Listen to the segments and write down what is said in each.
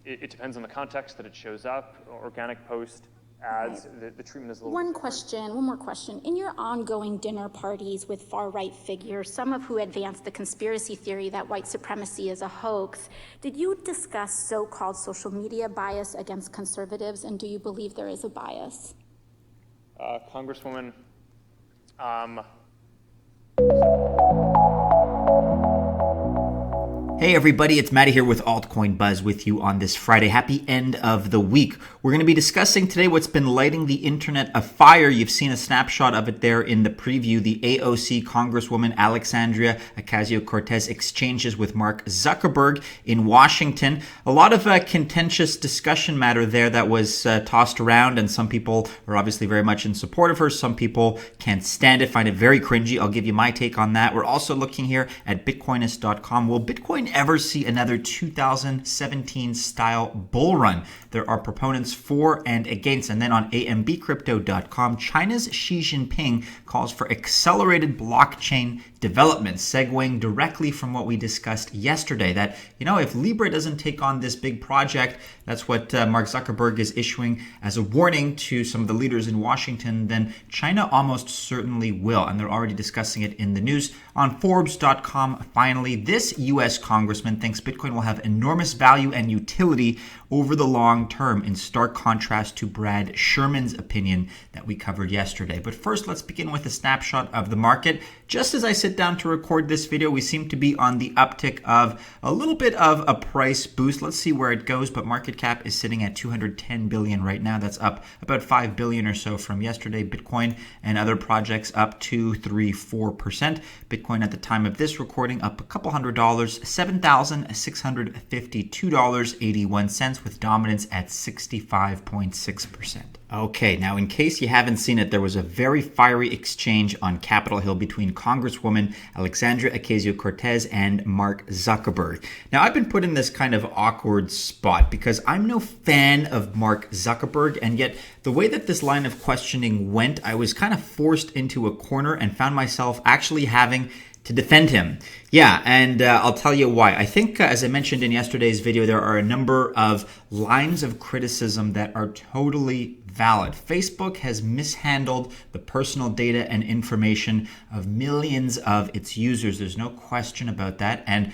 it depends on the context that it shows up. Organic post, ads, the treatment is a little One more question. In your ongoing dinner parties with far-right figures, some of who advance the conspiracy theory that white supremacy is a hoax, did you discuss so-called social media bias against conservatives, and do you believe there is a bias? Congresswoman, Hey everybody, it's Matty here with Altcoin Buzz with you on this Friday. Happy end of the week. We're going to be discussing today what's been lighting the internet afire. You've seen a snapshot of it there in the preview. The AOC Congresswoman Alexandria Ocasio-Cortez exchanges with Mark Zuckerberg in Washington. A lot of contentious discussion matter there that was tossed around, and some people are obviously very much in support of her. Some people can't stand it, find it very cringy. I'll give you my take on that. We're also looking here at Bitcoinist.com. Will Bitcoin ever see another 2017 style bull run? There are proponents for and against. And then on ambcrypto.com, China's Xi Jinping calls for accelerated blockchain development, segueing directly from what we discussed yesterday, that, if Libra doesn't take on this big project, that's what Mark Zuckerberg is issuing as a warning to some of the leaders in Washington, then China almost certainly will. And they're already discussing it in the news. On Forbes.com, finally, this U.S. congressman thinks Bitcoin will have enormous value and utility over the long term, in stark contrast to Brad Sherman's opinion that we covered yesterday. But first, let's begin with a snapshot of the market. Just as I sit down to record this video, we seem to be on the uptick of a little bit of a price boost. Let's see where it goes, but market cap is sitting at 210 billion right now. That's up about 5 billion or so from yesterday. Bitcoin and other projects up 2, 3, 4%. Bitcoin at the time of this recording up a couple $100, $7,652.81, with dominance at 65.6%. Okay, now in case you haven't seen it, there was a very fiery exchange on Capitol Hill between Congresswoman Alexandria Ocasio-Cortez and Mark Zuckerberg. Now, I've been put in this kind of awkward spot because I'm no fan of Mark Zuckerberg, and yet the way that this line of questioning went, I was kind of forced into a corner and found myself actually having to defend him. Yeah, and I'll tell you why. I think, as I mentioned in yesterday's video, there are a number of lines of criticism that are totally valid. Facebook has mishandled the personal data and information of millions of its users. There's no question about that. And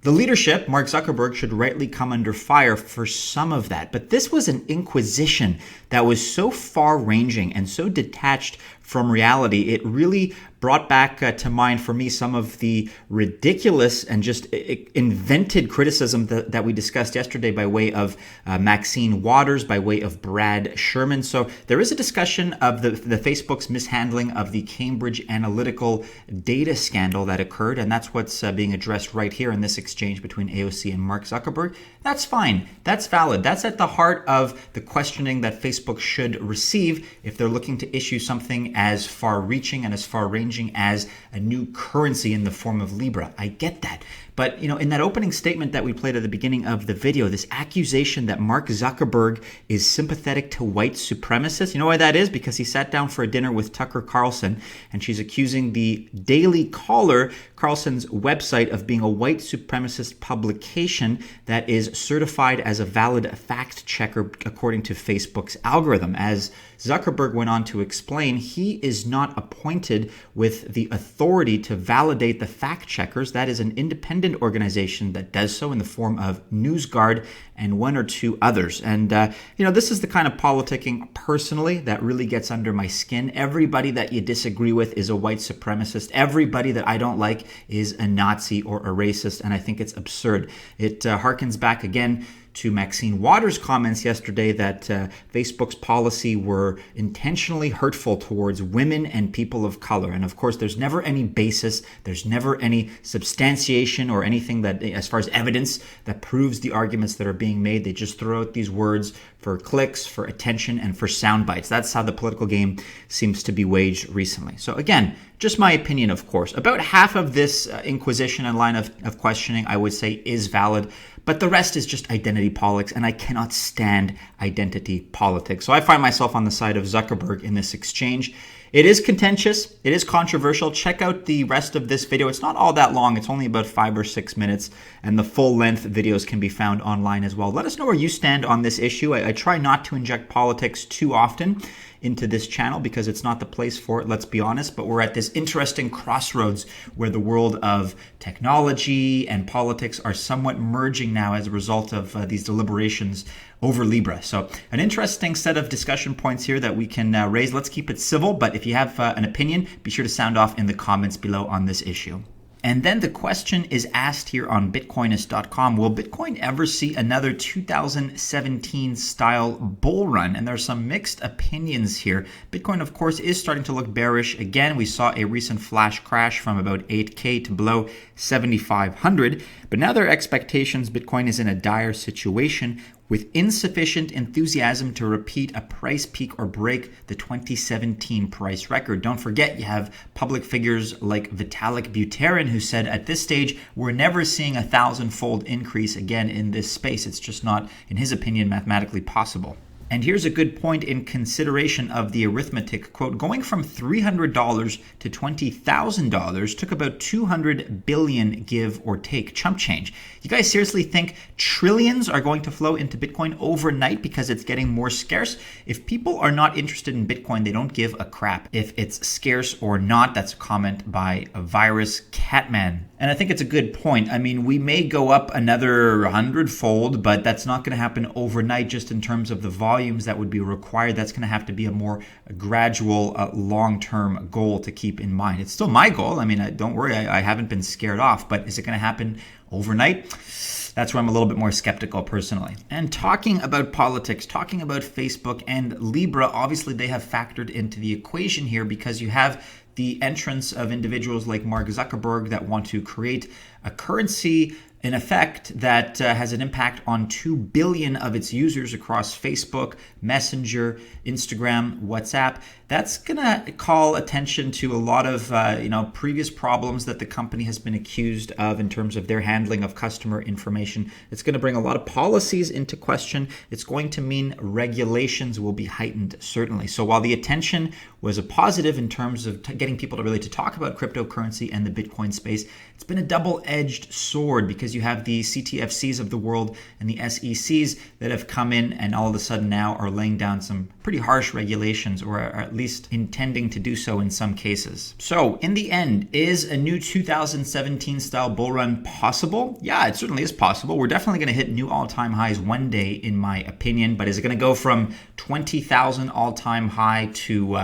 the leadership, Mark Zuckerberg, should rightly come under fire for some of that. But this was an inquisition that was so far-ranging and so detached from reality. It really brought back to mind for me some of the ridiculous and just invented criticism that we discussed yesterday by way of Maxine Waters, by way of Brad Sherman. So there is a discussion of the Facebook's mishandling of the Cambridge Analytical data scandal that occurred, and that's what's being addressed right here in this exchange between AOC and Mark Zuckerberg. That's fine. That's valid. That's at the heart of the questioning that Facebook should receive if they're looking to issue something as far-reaching and as far-ranging as a new currency in the form of Libra. I get that. But, in that opening statement that we played at the beginning of the video, this accusation that Mark Zuckerberg is sympathetic to white supremacists, you know why that is? Because he sat down for a dinner with Tucker Carlson, and she's accusing the Daily Caller, Carlson's website, of being a white supremacist publication that is certified as a valid fact checker according to Facebook's algorithm. As Zuckerberg went on to explain, he is not appointed with the authority to validate the fact checkers. That is an independent organization that does so in the form of NewsGuard and one or two others. And, this is the kind of politicking personally that really gets under my skin. Everybody that you disagree with is a white supremacist. Everybody that I don't like is a Nazi or a racist. And I think it's absurd. It harkens back again to Maxine Waters' comments yesterday that Facebook's policy were intentionally hurtful towards women and people of color. And of course, there's never any basis, there's never any substantiation or anything that, as far as evidence, that proves the arguments that are being made. They just throw out these words for clicks, for attention, and for sound bites. That's how the political game seems to be waged recently. So again, just my opinion, of course. About half of this inquisition and line of questioning, I would say, is valid. But the rest is just identity politics, and I cannot stand identity politics. So I find myself on the side of Zuckerberg in this exchange. it is contentious. It is controversial. Check out the rest of this video. It's not all that long. It's only about 5 or 6 minutes, and the full-length videos can be found online as well. Let us know where you stand on this issue. I try not to inject politics too often into this channel because it's not the place for it, let's be honest, but we're at this interesting crossroads where the world of technology and politics are somewhat merging now as a result of these deliberations over Libra. So an interesting set of discussion points here that we can raise. Let's keep it civil, but if you have an opinion, be sure to sound off in the comments below on this issue. And then the question is asked here on Bitcoinist.com, will Bitcoin ever see another 2017 style bull run? And there's some mixed opinions here. Bitcoin, of course, is starting to look bearish again. We saw a recent flash crash from about 8K to below 7,500. But now there are expectations Bitcoin is in a dire situation with insufficient enthusiasm to repeat a price peak or break the 2017 price record. Don't forget, you have public figures like Vitalik Buterin who said at this stage, we're never seeing a 1,000-fold increase again in this space. It's just not, in his opinion, mathematically possible. And here's a good point in consideration of the arithmetic. Quote, going from $300 to $20,000 took about 200 billion give or take chump change. You guys seriously think trillions are going to flow into Bitcoin overnight because it's getting more scarce? If people are not interested in Bitcoin, they don't give a crap if it's scarce or not. That's a comment by a virus Catman. And I think it's a good point. I mean, we may go up another 100-fold, but that's not going to happen overnight just in terms of the volumes that would be required. That's going to have to be a more gradual, long-term goal to keep in mind. It's still my goal. I mean, don't worry, I haven't been scared off, but is it going to happen overnight? That's where I'm a little bit more skeptical personally. And talking about politics, talking about Facebook and Libra, obviously they have factored into the equation here because you have the entrance of individuals like Mark Zuckerberg that want to create a currency in effect that has an impact on 2 billion of its users across Facebook, Messenger, Instagram, WhatsApp. That's going to call attention to a lot of previous problems that the company has been accused of in terms of their handling of customer information. It's going to bring a lot of policies into question. It's going to mean regulations will be heightened, certainly. So while the attention was a positive in terms of getting people to really to talk about cryptocurrency and the Bitcoin space, it's been a double-edged sword because you have the CTFCs of the world and the SECs that have come in and all of a sudden now are laying down some pretty harsh regulations, or are at least intending to do so in some cases. So in the end, is a new 2017 style bull run possible? Yeah, it certainly is possible. We're definitely going to hit new all-time highs one day, in my opinion, but is it going to go from 20,000 all-time high to,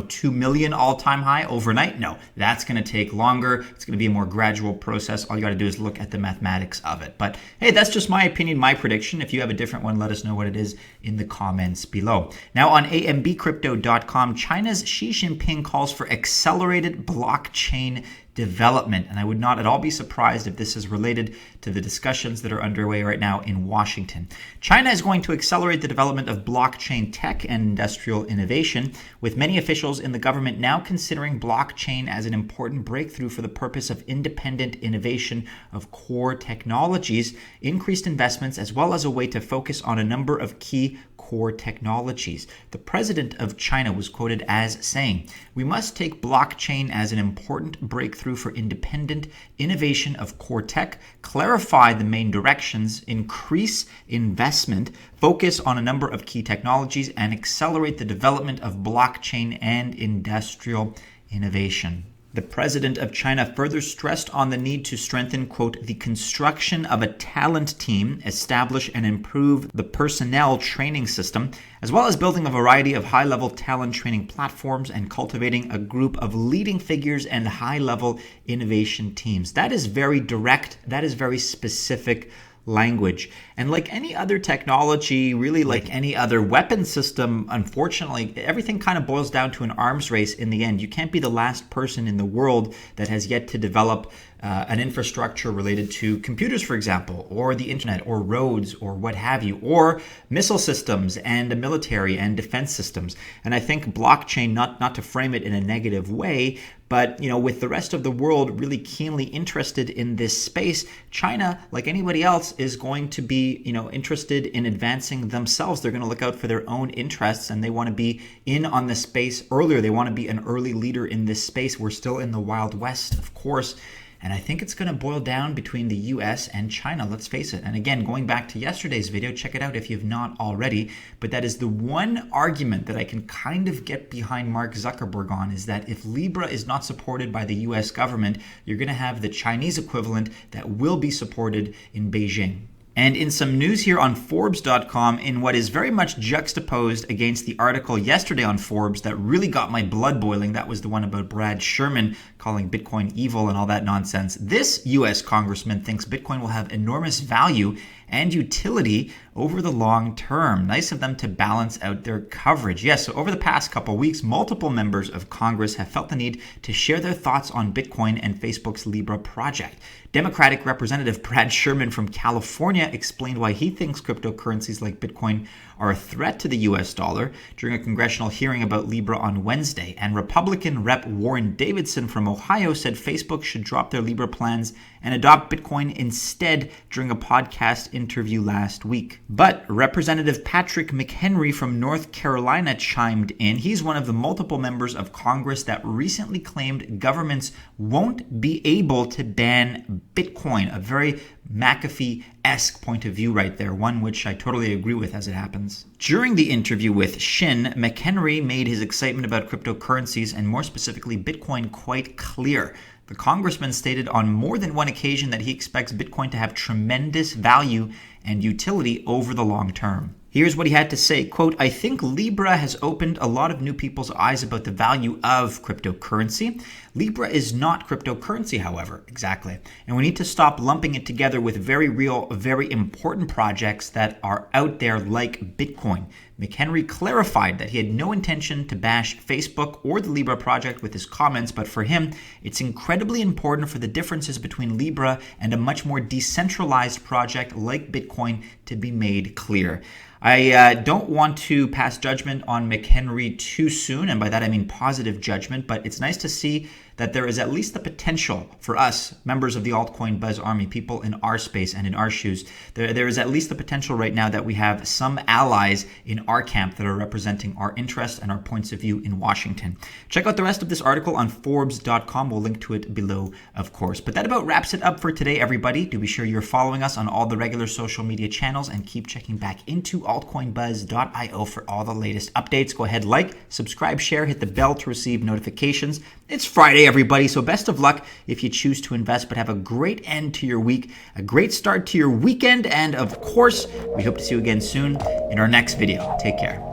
2 million all-time high overnight? No, that's going to take longer. It's going to be a more gradual process. All you got to do is look at the mathematics of it. But hey, that's just my opinion, my prediction. If you have a different one, let us know what it is in the comments below. Now on ambcrypto.com, China's Xi Jinping calls for accelerated blockchain development. And I would not at all be surprised if this is related to the discussions that are underway right now in Washington. China is going to accelerate the development of blockchain tech and industrial innovation, with many officials in the government now considering blockchain as an important breakthrough for the purpose of independent innovation of core technologies, increased investments, as well as a way to focus on a number of key core technologies. The president of China was quoted as saying, "We must take blockchain as an important breakthrough for independent innovation of core tech, clarify the main directions, increase investment, focus on a number of key technologies, and accelerate the development of blockchain and industrial innovation." The president of China further stressed on the need to strengthen, quote, the construction of a talent team, establish and improve the personnel training system, as well as building a variety of high-level talent training platforms and cultivating a group of leading figures and high-level innovation teams. That is very direct. That is very specific language. And like any other technology, really like any other weapon system, unfortunately, everything kind of boils down to an arms race in the end. You can't be the last person in the world that has yet to develop an infrastructure related to computers, for example, or the internet, or roads, or what have you, or missile systems and military and defense systems. And I think blockchain, not to frame it in a negative way, but, with the rest of the world really keenly interested in this space, China, like anybody else, is going to be, interested in advancing themselves. They're going to look out for their own interests, and they want to be in on the space earlier. They want to be an early leader in this space. We're still in the Wild West, of course. And I think it's going to boil down between the US and China, let's face it. And again, going back to yesterday's video, check it out if you've not already. But that is the one argument that I can kind of get behind Mark Zuckerberg on, is that if Libra is not supported by the US government, you're going to have the Chinese equivalent that will be supported in Beijing. And in some news here on Forbes.com, in what is very much juxtaposed against the article yesterday on Forbes that really got my blood boiling, that was the one about Brad Sherman calling Bitcoin evil and all that nonsense. This US congressman thinks Bitcoin will have enormous value and utility over the long term. Nice of them to balance out their coverage. Yes, so over the past couple of weeks, multiple members of Congress have felt the need to share their thoughts on Bitcoin and Facebook's Libra project. Democratic Representative Brad Sherman from California explained why he thinks cryptocurrencies like Bitcoin are a threat to the US dollar during a congressional hearing about Libra on Wednesday. And Republican Rep. Warren Davidson from Ohio said Facebook should drop their Libra plans and adopt Bitcoin instead during a podcast interview last week. But Representative Patrick McHenry from North Carolina chimed in. He's one of the multiple members of Congress that recently claimed governments won't be able to ban Bitcoin, a very McAfee-esque point of view right there, one which I totally agree with as it happens. During the interview with Shin, McHenry made his excitement about cryptocurrencies and more specifically Bitcoin quite clear. The congressman stated on more than one occasion that he expects Bitcoin to have tremendous value and utility over the long term. Here's what he had to say, quote, "I think Libra has opened a lot of new people's eyes about the value of cryptocurrency. Libra is not cryptocurrency, however." Exactly. "And we need to stop lumping it together with very real, very important projects that are out there like Bitcoin." McHenry clarified that he had no intention to bash Facebook or the Libra project with his comments, but for him, it's incredibly important for the differences between Libra and a much more decentralized project like Bitcoin to be made clear. I don't want to pass judgment on McHenry too soon, and by that I mean positive judgment, but it's nice to see that there is at least the potential for us, members of the Altcoin Buzz Army, people in our space and in our shoes, there is at least the potential right now that we have some allies in our camp that are representing our interests and our points of view in Washington. Check out the rest of this article on Forbes.com. We'll link to it below, of course. But that about wraps it up for today, everybody. Do be sure you're following us on all the regular social media channels and keep checking back into altcoinbuzz.io for all the latest updates. Go ahead, like, subscribe, share, hit the bell to receive notifications. It's Friday, everybody, so best of luck if you choose to invest, but have a great end to your week, a great start to your weekend, and of course, we hope to see you again soon in our next video. Take care.